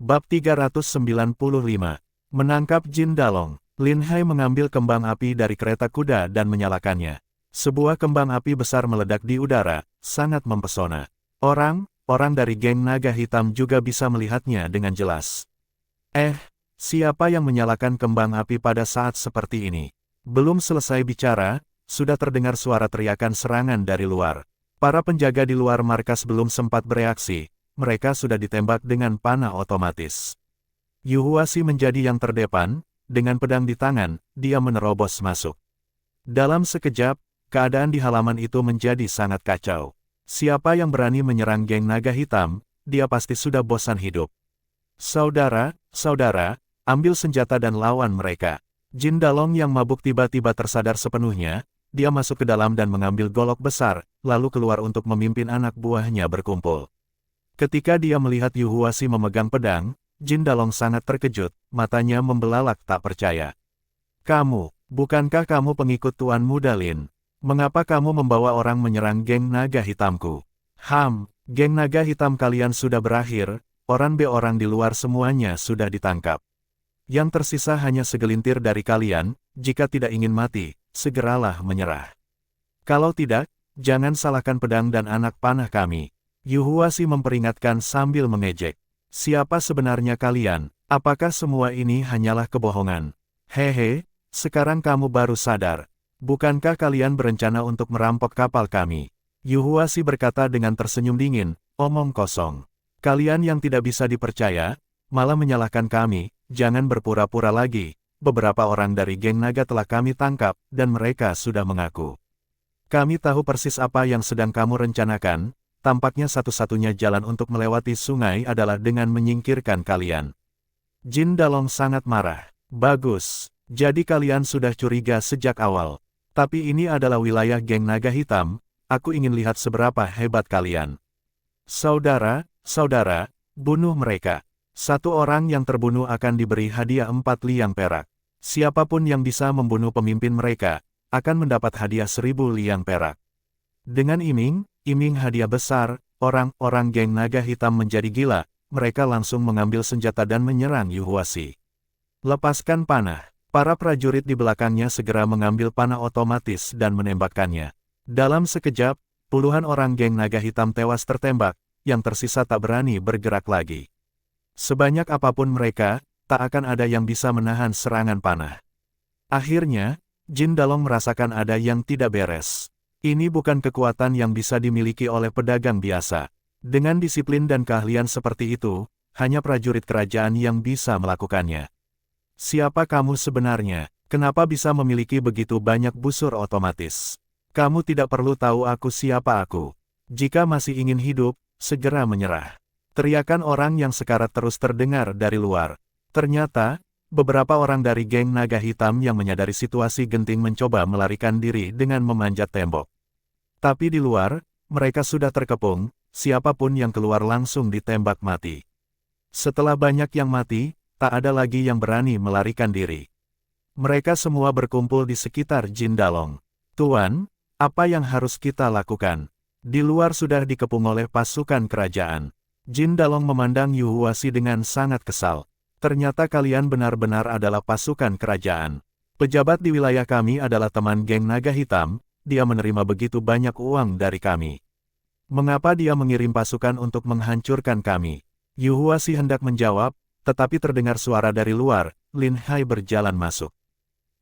Bab 395. Menangkap Jin Dalong. Lin Hai mengambil kembang api dari kereta kuda dan menyalakannya. Sebuah kembang api besar meledak di udara, sangat mempesona. Orang dari geng naga hitam juga bisa melihatnya dengan jelas. Siapa yang menyalakan kembang api pada saat seperti ini? Belum selesai bicara, sudah terdengar suara teriakan serangan dari luar. Para penjaga di luar markas belum sempat bereaksi. Mereka sudah ditembak dengan panah otomatis. Yu Huaxi menjadi yang terdepan, dengan pedang di tangan, dia menerobos masuk. Dalam sekejap, keadaan di halaman itu menjadi sangat kacau. Siapa yang berani menyerang geng naga hitam, dia pasti sudah bosan hidup. Saudara, ambil senjata dan lawan mereka. Jin Dalong yang mabuk tiba-tiba tersadar sepenuhnya, dia masuk ke dalam dan mengambil golok besar, lalu keluar untuk memimpin anak buahnya berkumpul. Ketika dia melihat Yu Huaxi memegang pedang, Jin Dalong sangat terkejut, matanya membelalak tak percaya. Bukankah kamu pengikut Tuan Muda Lin? Mengapa kamu membawa orang menyerang geng naga hitamku? Geng naga hitam kalian sudah berakhir, orang di luar semuanya sudah ditangkap. Yang tersisa hanya segelintir dari kalian, jika tidak ingin mati, segeralah menyerah. Kalau tidak, jangan salahkan pedang dan anak panah kami. Yu Huaxi memperingatkan sambil mengejek. Siapa sebenarnya kalian? Apakah semua ini hanyalah kebohongan? Hehe, sekarang kamu baru sadar. Bukankah kalian berencana untuk merampok kapal kami? Yu Huaxi berkata dengan tersenyum dingin, omong kosong. Kalian yang tidak bisa dipercaya, malah menyalahkan kami, jangan berpura-pura lagi. Beberapa orang dari geng naga telah kami tangkap, dan mereka sudah mengaku. Kami tahu persis apa yang sedang kamu rencanakan. Tampaknya satu-satunya jalan untuk melewati sungai adalah dengan menyingkirkan kalian. Jin Dalong sangat marah. Bagus, jadi kalian sudah curiga sejak awal. Tapi ini adalah wilayah geng naga hitam, aku ingin lihat seberapa hebat kalian. Saudara, bunuh mereka. Satu orang yang terbunuh akan diberi hadiah 4 liang perak. Siapapun yang bisa membunuh pemimpin mereka, akan mendapat hadiah 1000 liang perak. Dengan iming hadiah besar, orang-orang geng naga hitam menjadi gila, mereka langsung mengambil senjata dan menyerang Yu Huaxi. Lepaskan panah. Para prajurit di belakangnya segera mengambil panah otomatis dan menembakkannya. Dalam sekejap, puluhan orang geng naga hitam tewas tertembak, yang tersisa tak berani bergerak lagi. Sebanyak apapun mereka, tak akan ada yang bisa menahan serangan panah. Akhirnya, Jin Dalong merasakan ada yang tidak beres. Ini bukan kekuatan yang bisa dimiliki oleh pedagang biasa. Dengan disiplin dan keahlian seperti itu, hanya prajurit kerajaan yang bisa melakukannya. Siapa kamu sebenarnya? Kenapa bisa memiliki begitu banyak busur otomatis? Kamu tidak perlu tahu aku siapa aku. Jika masih ingin hidup, segera menyerah. Teriakan orang yang sekarat terus terdengar dari luar. Ternyata, beberapa orang dari geng naga hitam yang menyadari situasi genting mencoba melarikan diri dengan memanjat tembok. Tapi di luar, mereka sudah terkepung, siapapun yang keluar langsung ditembak mati. Setelah banyak yang mati, tak ada lagi yang berani melarikan diri. Mereka semua berkumpul di sekitar Jin Dalong. Tuan, apa yang harus kita lakukan? Di luar sudah dikepung oleh pasukan kerajaan. Jin Dalong memandang Yu Huaxi dengan sangat kesal. Ternyata kalian benar-benar adalah pasukan kerajaan. Pejabat di wilayah kami adalah teman geng naga hitam. Dia menerima begitu banyak uang dari kami. Mengapa dia mengirim pasukan untuk menghancurkan kami? Yu Huaxi hendak menjawab, tetapi terdengar suara dari luar. Lin Hai berjalan masuk.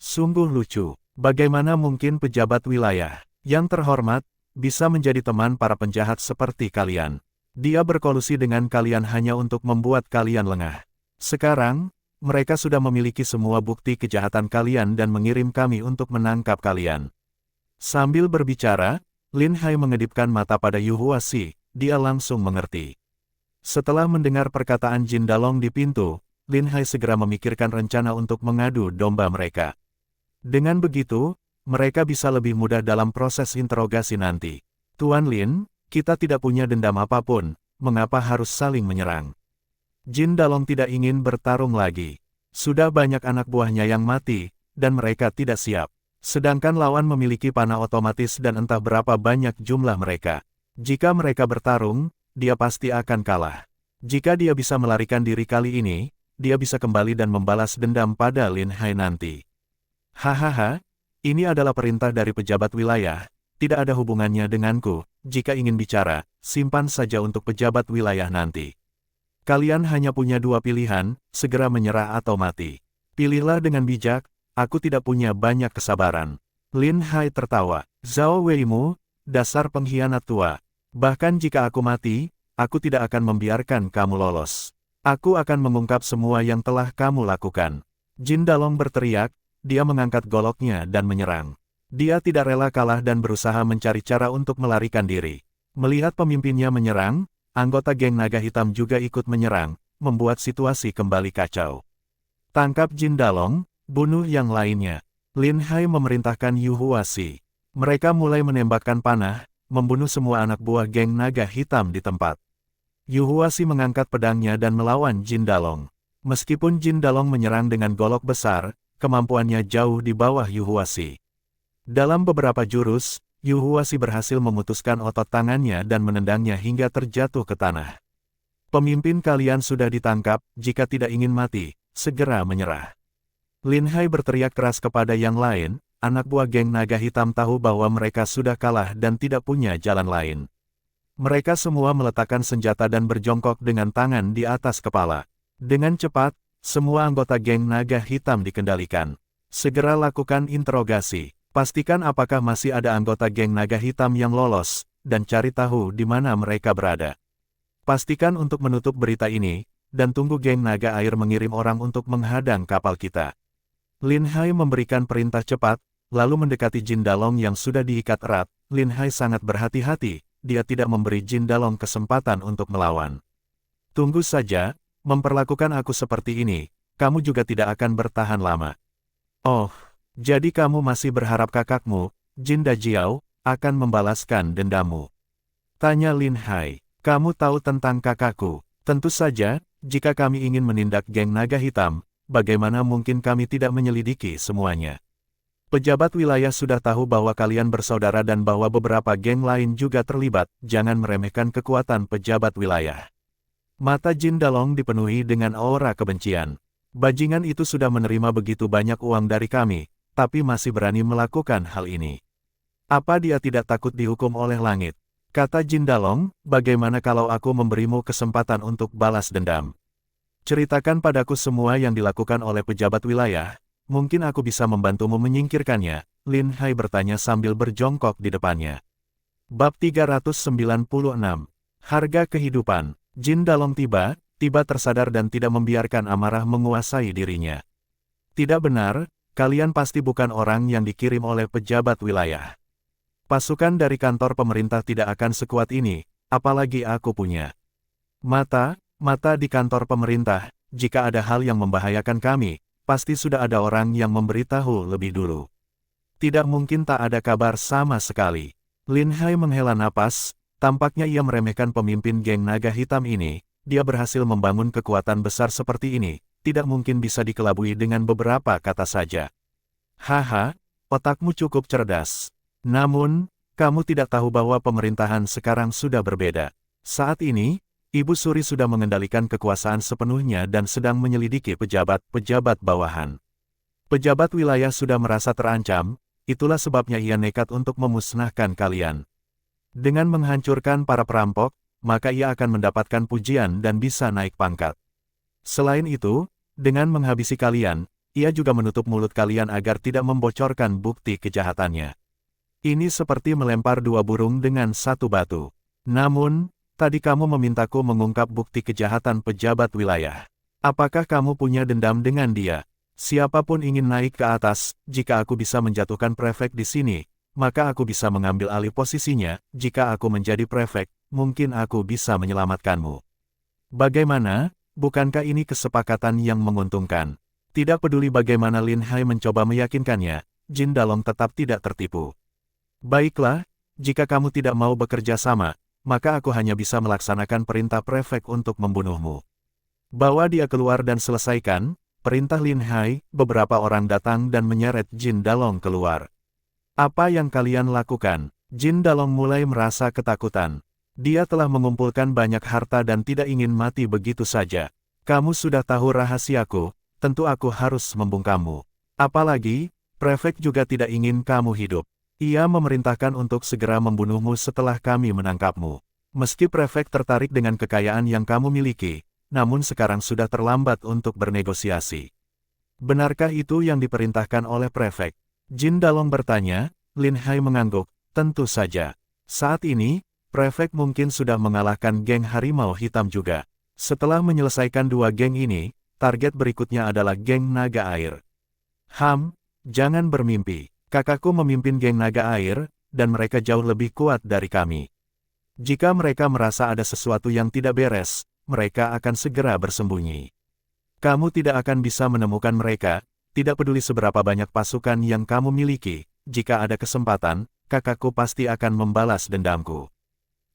Sungguh lucu, bagaimana mungkin pejabat wilayah yang terhormat bisa menjadi teman para penjahat seperti kalian? Dia berkolusi dengan kalian hanya untuk membuat kalian lengah. Sekarang, mereka sudah memiliki semua bukti kejahatan kalian dan mengirim kami untuk menangkap kalian. Sambil berbicara, Lin Hai mengedipkan mata pada Yu Huaxi, dia langsung mengerti. Setelah mendengar perkataan Jin Dalong di pintu, Lin Hai segera memikirkan rencana untuk mengadu domba mereka. Dengan begitu, mereka bisa lebih mudah dalam proses interogasi nanti. Tuan Lin, kita tidak punya dendam apapun, mengapa harus saling menyerang? Jin Dalong tidak ingin bertarung lagi. Sudah banyak anak buahnya yang mati, dan mereka tidak siap. Sedangkan lawan memiliki panah otomatis dan entah berapa banyak jumlah mereka. Jika mereka bertarung, dia pasti akan kalah. Jika dia bisa melarikan diri kali ini, dia bisa kembali dan membalas dendam pada Lin Hai nanti. Hahaha, ini adalah perintah dari pejabat wilayah, tidak ada hubungannya denganku. Jika ingin bicara, simpan saja untuk pejabat wilayah nanti. Kalian hanya punya dua pilihan, segera menyerah atau mati. Pilihlah dengan bijak, aku tidak punya banyak kesabaran. Lin Hai tertawa. Zhao Weimu, dasar pengkhianat tua. Bahkan jika aku mati, aku tidak akan membiarkan kamu lolos. Aku akan mengungkap semua yang telah kamu lakukan. Jin Dalong berteriak, dia mengangkat goloknya dan menyerang. Dia tidak rela kalah dan berusaha mencari cara untuk melarikan diri. Melihat pemimpinnya menyerang, anggota geng naga hitam juga ikut menyerang, membuat situasi kembali kacau. Tangkap Jin Dalong, bunuh yang lainnya. Lin Hai memerintahkan Yu Huasi. Mereka mulai menembakkan panah, membunuh semua anak buah geng naga hitam di tempat. Yu Huasi mengangkat pedangnya dan melawan Jin Dalong. Meskipun Jin Dalong menyerang dengan golok besar, kemampuannya jauh di bawah Yu Huasi. Dalam beberapa jurus, Yu Huasi berhasil memutuskan otot tangannya dan menendangnya hingga terjatuh ke tanah. Pemimpin kalian sudah ditangkap, jika tidak ingin mati, segera menyerah. Lin Hai berteriak keras kepada yang lain, anak buah geng naga hitam tahu bahwa mereka sudah kalah dan tidak punya jalan lain. Mereka semua meletakkan senjata dan berjongkok dengan tangan di atas kepala. Dengan cepat, semua anggota geng naga hitam dikendalikan. Segera lakukan interogasi. Pastikan apakah masih ada anggota geng naga hitam yang lolos, dan cari tahu di mana mereka berada. Pastikan untuk menutup berita ini, dan tunggu geng naga air mengirim orang untuk menghadang kapal kita. Lin Hai memberikan perintah cepat, lalu mendekati Jin Dalong yang sudah diikat erat. Lin Hai sangat berhati-hati, dia tidak memberi Jin Dalong kesempatan untuk melawan. Tunggu saja, memperlakukan aku seperti ini, kamu juga tidak akan bertahan lama. Oh. Jadi kamu masih berharap kakakmu, Jin Dajiao, akan membalaskan dendammu? Tanya Lin Hai. Kamu tahu tentang kakakku? Tentu saja, jika kami ingin menindak geng naga hitam, bagaimana mungkin kami tidak menyelidiki semuanya? Pejabat wilayah sudah tahu bahwa kalian bersaudara dan bahwa beberapa geng lain juga terlibat, jangan meremehkan kekuatan pejabat wilayah. Mata Jin Dalong dipenuhi dengan aura kebencian. Bajingan itu sudah menerima begitu banyak uang dari kami, tapi masih berani melakukan hal ini. Apa dia tidak takut dihukum oleh langit? Kata Jin Dalong, bagaimana kalau aku memberimu kesempatan untuk balas dendam? Ceritakan padaku semua yang dilakukan oleh pejabat wilayah, mungkin aku bisa membantumu menyingkirkannya, Lin Hai bertanya sambil berjongkok di depannya. Bab 396. Harga kehidupan. Jin Dalong tiba tersadar dan tidak membiarkan amarah menguasai dirinya. Tidak benar. Kalian pasti bukan orang yang dikirim oleh pejabat wilayah. Pasukan dari kantor pemerintah tidak akan sekuat ini, apalagi aku punya mata di kantor pemerintah. Jika ada hal yang membahayakan kami, pasti sudah ada orang yang memberitahu lebih dulu. Tidak mungkin tak ada kabar sama sekali. Lin Hai menghela napas, tampaknya ia meremehkan pemimpin geng naga hitam ini. Dia berhasil membangun kekuatan besar seperti ini. Tidak mungkin bisa dikelabui dengan beberapa kata saja. Haha, otakmu cukup cerdas. Namun, kamu tidak tahu bahwa pemerintahan sekarang sudah berbeda. Saat ini, Ibu Suri sudah mengendalikan kekuasaan sepenuhnya dan sedang menyelidiki pejabat-pejabat bawahan. Pejabat wilayah sudah merasa terancam, itulah sebabnya ia nekat untuk memusnahkan kalian. Dengan menghancurkan para perampok, maka ia akan mendapatkan pujian dan bisa naik pangkat. Selain itu, dengan menghabisi kalian, ia juga menutup mulut kalian agar tidak membocorkan bukti kejahatannya. Ini seperti melempar dua burung dengan satu batu. Namun, tadi kamu memintaku mengungkap bukti kejahatan pejabat wilayah. Apakah kamu punya dendam dengan dia? Siapapun ingin naik ke atas, jika aku bisa menjatuhkan prefek di sini, maka aku bisa mengambil alih posisinya. Jika aku menjadi prefek, mungkin aku bisa menyelamatkanmu. Bagaimana? Bukankah ini kesepakatan yang menguntungkan? Tidak peduli bagaimana Lin Hai mencoba meyakinkannya, Jin Dalong tetap tidak tertipu. Baiklah, jika kamu tidak mau bekerja sama, maka aku hanya bisa melaksanakan perintah prefek untuk membunuhmu. Bawa dia keluar dan selesaikan, perintah Lin Hai. Beberapa orang datang dan menyeret Jin Dalong keluar. Apa yang kalian lakukan? Jin Dalong mulai merasa ketakutan. Dia telah mengumpulkan banyak harta dan tidak ingin mati begitu saja. Kamu sudah tahu rahasiaku, tentu aku harus membungkammu. Apalagi, prefek juga tidak ingin kamu hidup. Ia memerintahkan untuk segera membunuhmu setelah kami menangkapmu. Meski prefek tertarik dengan kekayaan yang kamu miliki, namun sekarang sudah terlambat untuk bernegosiasi. Benarkah itu yang diperintahkan oleh prefek? Jin Dalong bertanya. Lin Hai mengangguk, tentu saja. Saat ini, prefek mungkin sudah mengalahkan geng Harimau Hitam juga. Setelah menyelesaikan dua geng ini, target berikutnya adalah geng Naga Air. Jangan bermimpi. Kakakku memimpin geng Naga Air, dan mereka jauh lebih kuat dari kami. Jika mereka merasa ada sesuatu yang tidak beres, mereka akan segera bersembunyi. Kamu tidak akan bisa menemukan mereka, tidak peduli seberapa banyak pasukan yang kamu miliki. Jika ada kesempatan, kakakku pasti akan membalas dendamku.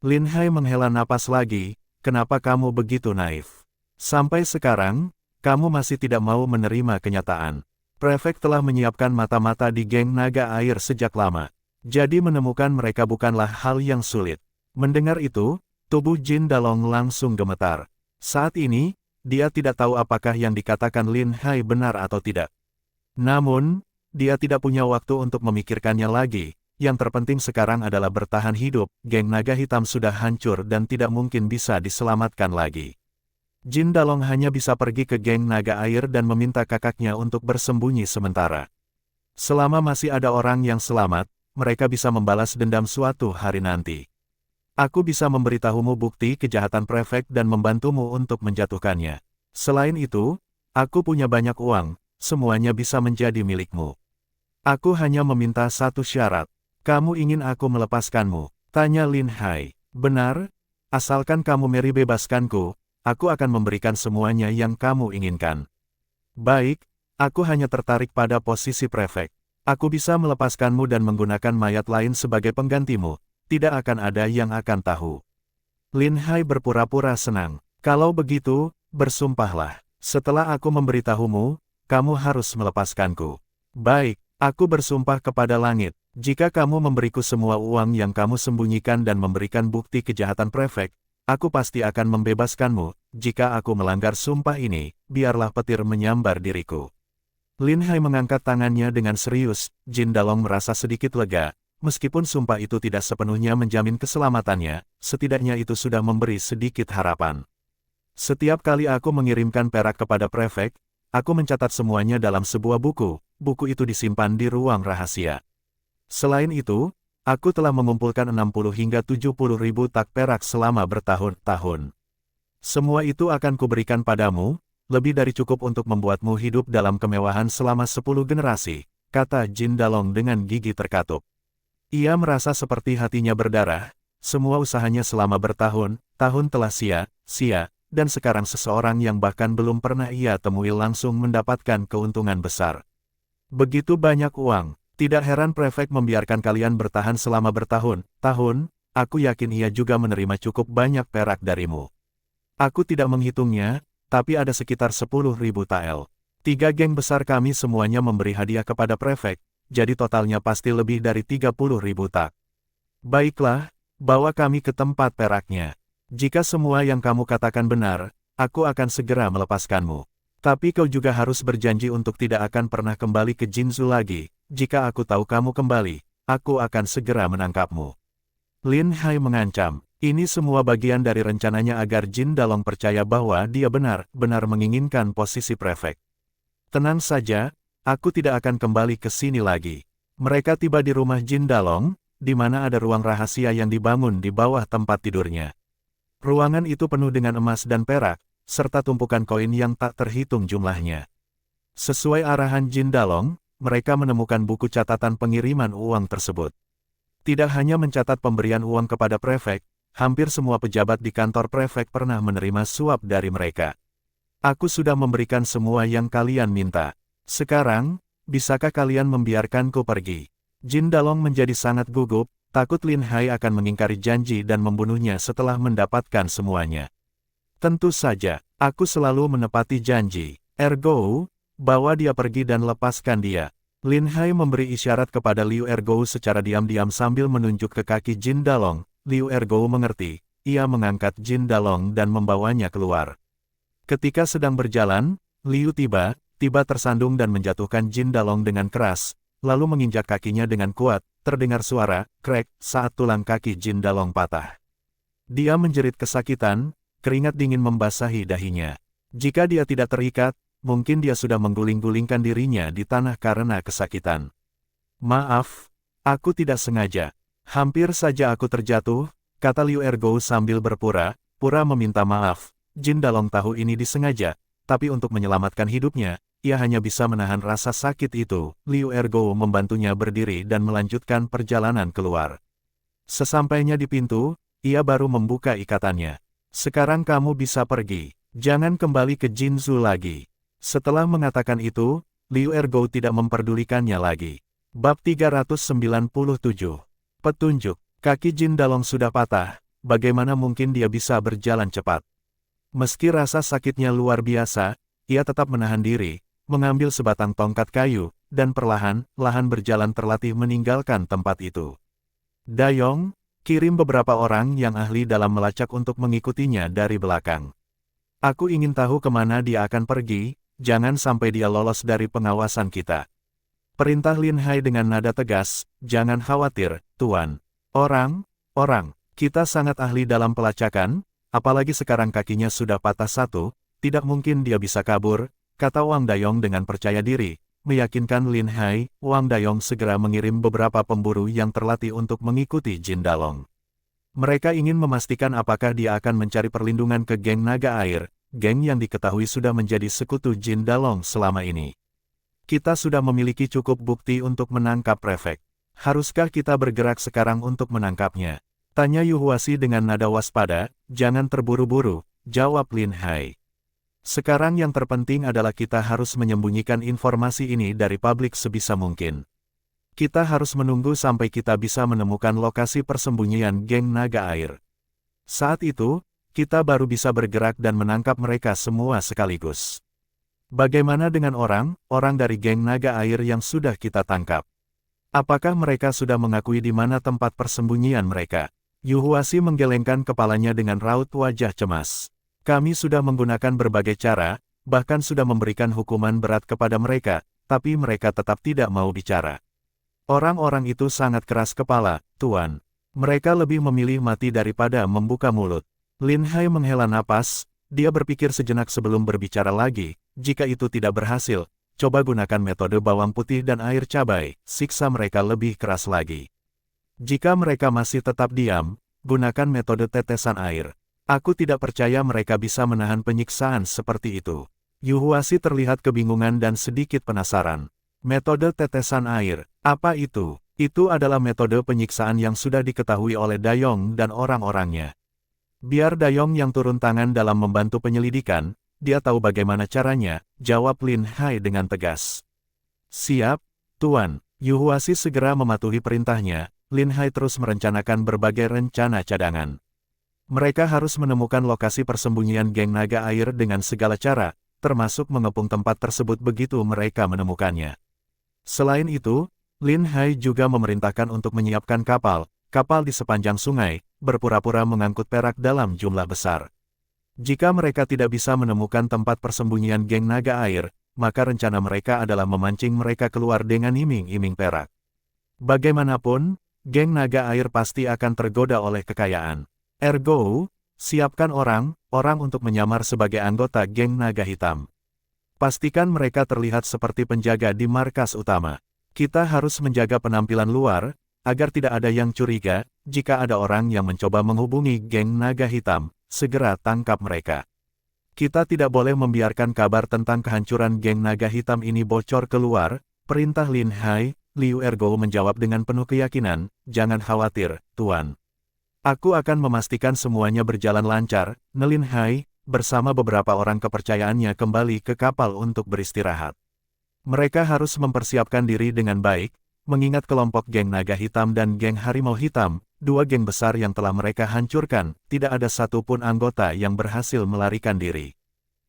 Lin Hai menghela napas lagi, kenapa kamu begitu naif? Sampai sekarang, kamu masih tidak mau menerima kenyataan. Prefek telah menyiapkan mata-mata di geng Naga Air sejak lama. Jadi menemukan mereka bukanlah hal yang sulit. Mendengar itu, tubuh Jin Dalong langsung gemetar. Saat ini, dia tidak tahu apakah yang dikatakan Lin Hai benar atau tidak. Namun, dia tidak punya waktu untuk memikirkannya lagi. Yang terpenting sekarang adalah bertahan hidup. Geng Naga Hitam sudah hancur dan tidak mungkin bisa diselamatkan lagi. Jin Dalong hanya bisa pergi ke geng Naga Air dan meminta kakaknya untuk bersembunyi sementara. Selama masih ada orang yang selamat, mereka bisa membalas dendam suatu hari nanti. Aku bisa memberitahumu bukti kejahatan prefek dan membantumu untuk menjatuhkannya. Selain itu, aku punya banyak uang. Semuanya bisa menjadi milikmu. Aku hanya meminta satu syarat. Kamu ingin aku melepaskanmu? Tanya Lin Hai. Benar, asalkan kamu bebaskanku, aku akan memberikan semuanya yang kamu inginkan. Baik, aku hanya tertarik pada posisi prefek. Aku bisa melepaskanmu dan menggunakan mayat lain sebagai penggantimu. Tidak akan ada yang akan tahu. Lin Hai berpura-pura senang. Kalau begitu, bersumpahlah. Setelah aku memberitahumu, kamu harus melepaskanku. Baik, aku bersumpah kepada langit. Jika kamu memberiku semua uang yang kamu sembunyikan dan memberikan bukti kejahatan prefek, aku pasti akan membebaskanmu. Jika aku melanggar sumpah ini, biarlah petir menyambar diriku. Lin Hai mengangkat tangannya dengan serius. Jin Dalong merasa sedikit lega. Meskipun sumpah itu tidak sepenuhnya menjamin keselamatannya, setidaknya itu sudah memberi sedikit harapan. Setiap kali aku mengirimkan perak kepada prefek, aku mencatat semuanya dalam sebuah buku. Buku itu disimpan di ruang rahasia. Selain itu, aku telah mengumpulkan 60 hingga 70 ribu tak perak selama bertahun-tahun. Semua itu akan kuberikan padamu, lebih dari cukup untuk membuatmu hidup dalam kemewahan selama 10 generasi, kata Jin Dalong dengan gigi terkatup. Ia merasa seperti hatinya berdarah. Semua usahanya selama bertahun-tahun telah sia-sia. Dan sekarang seseorang yang bahkan belum pernah ia temui langsung mendapatkan keuntungan besar. Begitu banyak uang, tidak heran prefek membiarkan kalian bertahan selama bertahun-tahun, aku yakin ia juga menerima cukup banyak perak darimu. Aku tidak menghitungnya, tapi ada sekitar 10.000 tael. 3 geng besar kami semuanya memberi hadiah kepada prefek, jadi totalnya pasti lebih dari 30.000 tak. Baiklah, bawa kami ke tempat peraknya. Jika semua yang kamu katakan benar, aku akan segera melepaskanmu. Tapi kau juga harus berjanji untuk tidak akan pernah kembali ke Jinzhou lagi. Jika aku tahu kamu kembali, aku akan segera menangkapmu. Lin Hai mengancam. Ini semua bagian dari rencananya agar Jin Dalong percaya bahwa dia benar-benar menginginkan posisi prefek. Tenang saja, aku tidak akan kembali ke sini lagi. Mereka tiba di rumah Jin Dalong, di mana ada ruang rahasia yang dibangun di bawah tempat tidurnya. Ruangan itu penuh dengan emas dan perak, serta tumpukan koin yang tak terhitung jumlahnya. Sesuai arahan Jin Dalong, mereka menemukan buku catatan pengiriman uang tersebut. Tidak hanya mencatat pemberian uang kepada prefek, hampir semua pejabat di kantor prefek pernah menerima suap dari mereka. Aku sudah memberikan semua yang kalian minta. Sekarang, bisakah kalian membiarkanku pergi? Jin Dalong menjadi sangat gugup. Takut Lin Hai akan mengingkari janji dan membunuhnya setelah mendapatkan semuanya. Tentu saja, aku selalu menepati janji. Ergo, bawa dia pergi dan lepaskan dia. Lin Hai memberi isyarat kepada Liu Ergo secara diam-diam sambil menunjuk ke kaki Jin Dalong. Liu Ergo mengerti. ia mengangkat Jin Dalong dan membawanya keluar. Ketika sedang berjalan, Liu tiba tersandung dan menjatuhkan Jin Dalong dengan keras, lalu menginjak kakinya dengan kuat, terdengar suara krek saat tulang kaki Jin Dalong patah. Dia menjerit kesakitan, keringat dingin membasahi dahinya. Jika dia tidak terikat, mungkin dia sudah mengguling-gulingkan dirinya di tanah karena kesakitan. Maaf, aku tidak sengaja. Hampir saja aku terjatuh, kata Liu Ergo sambil berpura-pura meminta maaf. Jin Dalong tahu ini disengaja, tapi untuk menyelamatkan hidupnya, ia hanya bisa menahan rasa sakit itu. Liu Ergo membantunya berdiri dan melanjutkan perjalanan keluar. Sesampainya di pintu, ia baru membuka ikatannya. Sekarang kamu bisa pergi, jangan kembali ke Jinzhou lagi. Setelah mengatakan itu, Liu Ergo tidak memperdulikannya lagi. Bab 397. Petunjuk, kaki Jin Dalong sudah patah, bagaimana mungkin dia bisa berjalan cepat? Meski rasa sakitnya luar biasa, ia tetap menahan diri, mengambil sebatang tongkat kayu, dan perlahan-lahan berjalan terlatih meninggalkan tempat itu. Dayong, kirim beberapa orang yang ahli dalam melacak untuk mengikutinya dari belakang. Aku ingin tahu kemana dia akan pergi, jangan sampai dia lolos dari pengawasan kita. Perintah Lin Hai dengan nada tegas, jangan khawatir, Tuan. Orang, kita sangat ahli dalam pelacakan, apalagi sekarang kakinya sudah patah satu, tidak mungkin dia bisa kabur, kata Wang Dayong dengan percaya diri, meyakinkan Lin Hai. Wang Dayong segera mengirim beberapa pemburu yang terlatih untuk mengikuti Jin Dalong. Mereka ingin memastikan apakah dia akan mencari perlindungan ke geng naga air, geng yang diketahui sudah menjadi sekutu Jin Dalong selama ini. Kita sudah memiliki cukup bukti untuk menangkap prefek. Haruskah kita bergerak sekarang untuk menangkapnya? Tanya Yu Huasi dengan nada waspada. Jangan terburu-buru, jawab Lin Hai. Sekarang yang terpenting adalah kita harus menyembunyikan informasi ini dari publik sebisa mungkin. Kita harus menunggu sampai kita bisa menemukan lokasi persembunyian geng naga air. Saat itu, kita baru bisa bergerak dan menangkap mereka semua sekaligus. Bagaimana dengan orang dari geng naga air yang sudah kita tangkap? Apakah mereka sudah mengakui di mana tempat persembunyian mereka? Yu Huasi menggelengkan kepalanya dengan raut wajah cemas. Kami sudah menggunakan berbagai cara, bahkan sudah memberikan hukuman berat kepada mereka, tapi mereka tetap tidak mau bicara. Orang-orang itu sangat keras kepala, Tuan. Mereka lebih memilih mati daripada membuka mulut. Lin Hai menghela napas, dia berpikir sejenak sebelum berbicara lagi. Jika itu tidak berhasil, coba gunakan metode bawang putih dan air cabai, siksa mereka lebih keras lagi. Jika mereka masih tetap diam, gunakan metode tetesan air. Aku tidak percaya mereka bisa menahan penyiksaan seperti itu. Yu Huasi terlihat kebingungan dan sedikit penasaran. Metode tetesan air, apa itu? Itu adalah metode penyiksaan yang sudah diketahui oleh Dayong dan orang-orangnya. Biar Dayong yang turun tangan dalam membantu penyelidikan, dia tahu bagaimana caranya, jawab Lin Hai dengan tegas. Siap, Tuan. Yu Huasi segera mematuhi perintahnya. Lin Hai terus merencanakan berbagai rencana cadangan. Mereka harus menemukan lokasi persembunyian geng naga air dengan segala cara, termasuk mengepung tempat tersebut begitu mereka menemukannya. Selain itu, Lin Hai juga memerintahkan untuk menyiapkan kapal di sepanjang sungai, berpura-pura mengangkut perak dalam jumlah besar. Jika mereka tidak bisa menemukan tempat persembunyian geng naga air, maka rencana mereka adalah memancing mereka keluar dengan iming-iming perak. Bagaimanapun, geng naga air pasti akan tergoda oleh kekayaan. Ergo, siapkan orang untuk menyamar sebagai anggota geng naga hitam. Pastikan mereka terlihat seperti penjaga di markas utama. Kita harus menjaga penampilan luar, agar tidak ada yang curiga. Jika ada orang yang mencoba menghubungi geng naga hitam, segera tangkap mereka. Kita tidak boleh membiarkan kabar tentang kehancuran geng naga hitam ini bocor keluar, perintah Lin Hai. Liu Ergo menjawab dengan penuh keyakinan, jangan khawatir, Tuan. Aku akan memastikan semuanya berjalan lancar. Lin Hai, bersama beberapa orang kepercayaannya kembali ke kapal untuk beristirahat. Mereka harus mempersiapkan diri dengan baik, mengingat kelompok geng naga hitam dan geng harimau hitam, dua geng besar yang telah mereka hancurkan, tidak ada satupun anggota yang berhasil melarikan diri.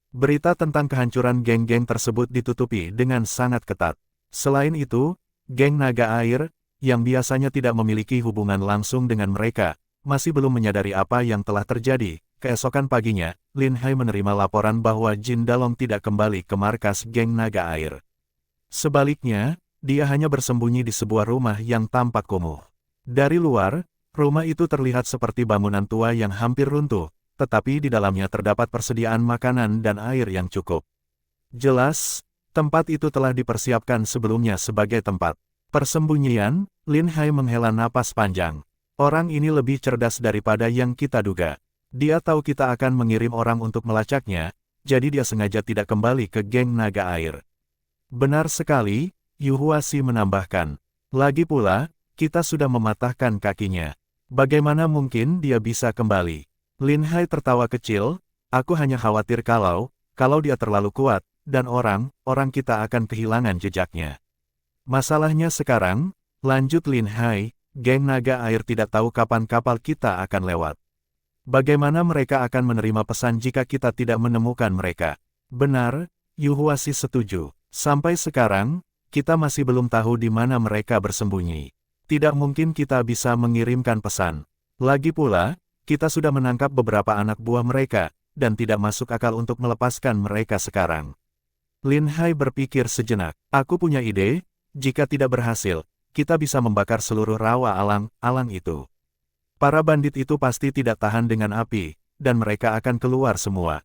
Berita tentang kehancuran geng-geng tersebut ditutupi dengan sangat ketat. Selain itu, geng naga air, yang biasanya tidak memiliki hubungan langsung dengan mereka, masih belum menyadari apa yang telah terjadi. Keesokan paginya, Lin Hai menerima laporan bahwa Jin Dalong tidak kembali ke markas geng naga air. Sebaliknya, dia hanya bersembunyi di sebuah rumah yang tampak kumuh. Dari luar, rumah itu terlihat seperti bangunan tua yang hampir runtuh, tetapi di dalamnya terdapat persediaan makanan dan air yang cukup. Jelas, tempat itu telah dipersiapkan sebelumnya sebagai tempat persembunyian. Lin Hai menghela napas panjang. Orang ini lebih cerdas daripada yang kita duga. Dia tahu kita akan mengirim orang untuk melacaknya, jadi dia sengaja tidak kembali ke geng naga air. Benar sekali, Yu Huasi menambahkan. Lagi pula, kita sudah mematahkan kakinya. Bagaimana mungkin dia bisa kembali? Lin Hai tertawa kecil, aku hanya khawatir kalau dia terlalu kuat, dan orang kita akan kehilangan jejaknya. Masalahnya sekarang, lanjut Lin Hai, geng naga air tidak tahu kapan kapal kita akan lewat. Bagaimana mereka akan menerima pesan jika kita tidak menemukan mereka? Benar, Yu Huasi setuju. Sampai sekarang, kita masih belum tahu di mana mereka bersembunyi. Tidak mungkin kita bisa mengirimkan pesan. Lagi pula, kita sudah menangkap beberapa anak buah mereka, dan tidak masuk akal untuk melepaskan mereka sekarang. Lin Hai berpikir sejenak. Aku punya ide, jika tidak berhasil, kita bisa membakar seluruh rawa alang itu. Para bandit itu pasti tidak tahan dengan api, dan mereka akan keluar semua.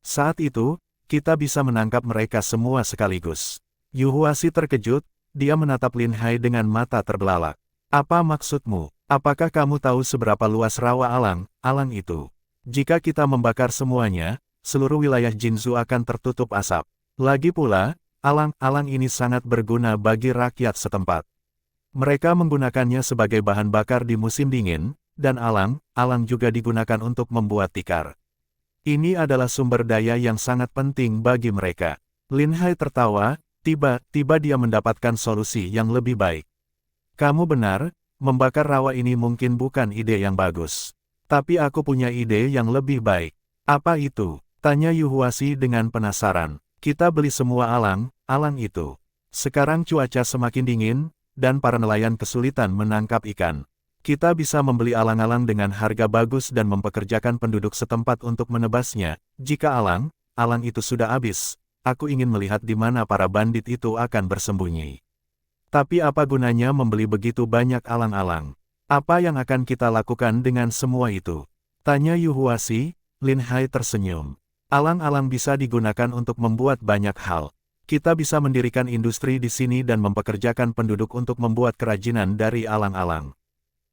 Saat itu, kita bisa menangkap mereka semua sekaligus. Yu Huasi terkejut, dia menatap Lin Hai dengan mata terbelalak. Apa maksudmu? Apakah kamu tahu seberapa luas rawa alang itu? Jika kita membakar semuanya, seluruh wilayah Jinzhou akan tertutup asap. Lagi pula, alang ini sangat berguna bagi rakyat setempat. Mereka menggunakannya sebagai bahan bakar di musim dingin, dan alang juga digunakan untuk membuat tikar. Ini adalah sumber daya yang sangat penting bagi mereka. Lin Hai tertawa, tiba-tiba dia mendapatkan solusi yang lebih baik. Kamu benar, membakar rawa ini mungkin bukan ide yang bagus. Tapi aku punya ide yang lebih baik. Apa itu? Tanya Yu Huasi dengan penasaran. Kita beli semua alang itu. Sekarang cuaca semakin dingin, dan para nelayan kesulitan menangkap ikan. Kita bisa membeli alang-alang dengan harga bagus dan mempekerjakan penduduk setempat untuk menebasnya. Jika alang itu sudah habis, aku ingin melihat di mana para bandit itu akan bersembunyi. Tapi apa gunanya membeli begitu banyak alang-alang? Apa yang akan kita lakukan dengan semua itu? Tanya Yu Huasi. Lin Hai tersenyum. Alang-alang bisa digunakan untuk membuat banyak hal. Kita bisa mendirikan industri di sini dan mempekerjakan penduduk untuk membuat kerajinan dari alang-alang.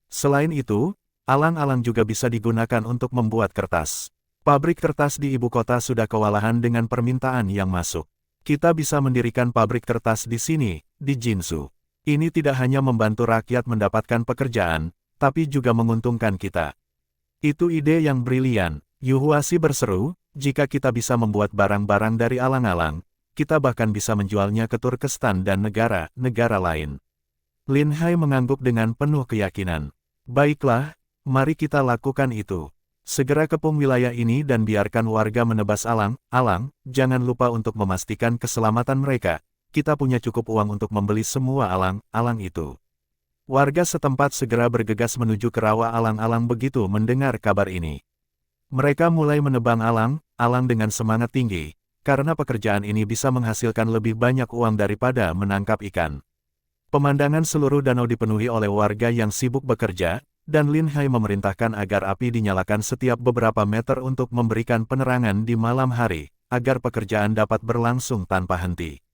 Selain itu, alang-alang juga bisa digunakan untuk membuat kertas. Pabrik kertas di ibu kota sudah kewalahan dengan permintaan yang masuk. Kita bisa mendirikan pabrik kertas di sini, di Jinzhou. Ini tidak hanya membantu rakyat mendapatkan pekerjaan, tapi juga menguntungkan kita. Itu ide yang brilian, Yu Huasi berseru, jika kita bisa membuat barang-barang dari alang-alang, kita bahkan bisa menjualnya ke Turkestan dan negara-negara lain. Lin Hai mengangguk dengan penuh keyakinan. Baiklah, mari kita lakukan itu. Segera kepung wilayah ini dan biarkan warga menebas alang, jangan lupa untuk memastikan keselamatan mereka. Kita punya cukup uang untuk membeli semua alang itu. Warga setempat segera bergegas menuju ke rawa alang-alang begitu mendengar kabar ini. Mereka mulai menebang alang dengan semangat tinggi, karena pekerjaan ini bisa menghasilkan lebih banyak uang daripada menangkap ikan. Pemandangan seluruh danau dipenuhi oleh warga yang sibuk bekerja, dan Lin Hai memerintahkan agar api dinyalakan setiap beberapa meter untuk memberikan penerangan di malam hari, agar pekerjaan dapat berlangsung tanpa henti.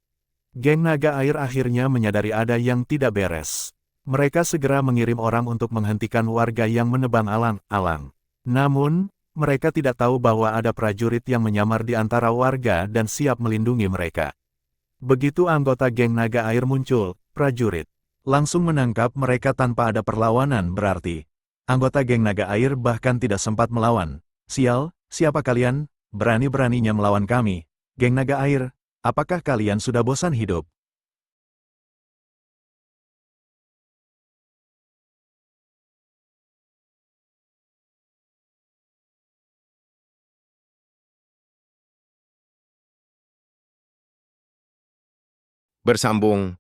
Geng naga air akhirnya menyadari ada yang tidak beres. Mereka segera mengirim orang untuk menghentikan warga yang menebang alang-alang. Namun, mereka tidak tahu bahwa ada prajurit yang menyamar di antara warga dan siap melindungi mereka. Begitu anggota geng naga air muncul, prajurit langsung menangkap mereka tanpa ada perlawanan berarti. Anggota geng naga air bahkan tidak sempat melawan. Sial, siapa kalian? Berani-beraninya melawan kami. Geng naga air, apakah kalian sudah bosan hidup? Bersambung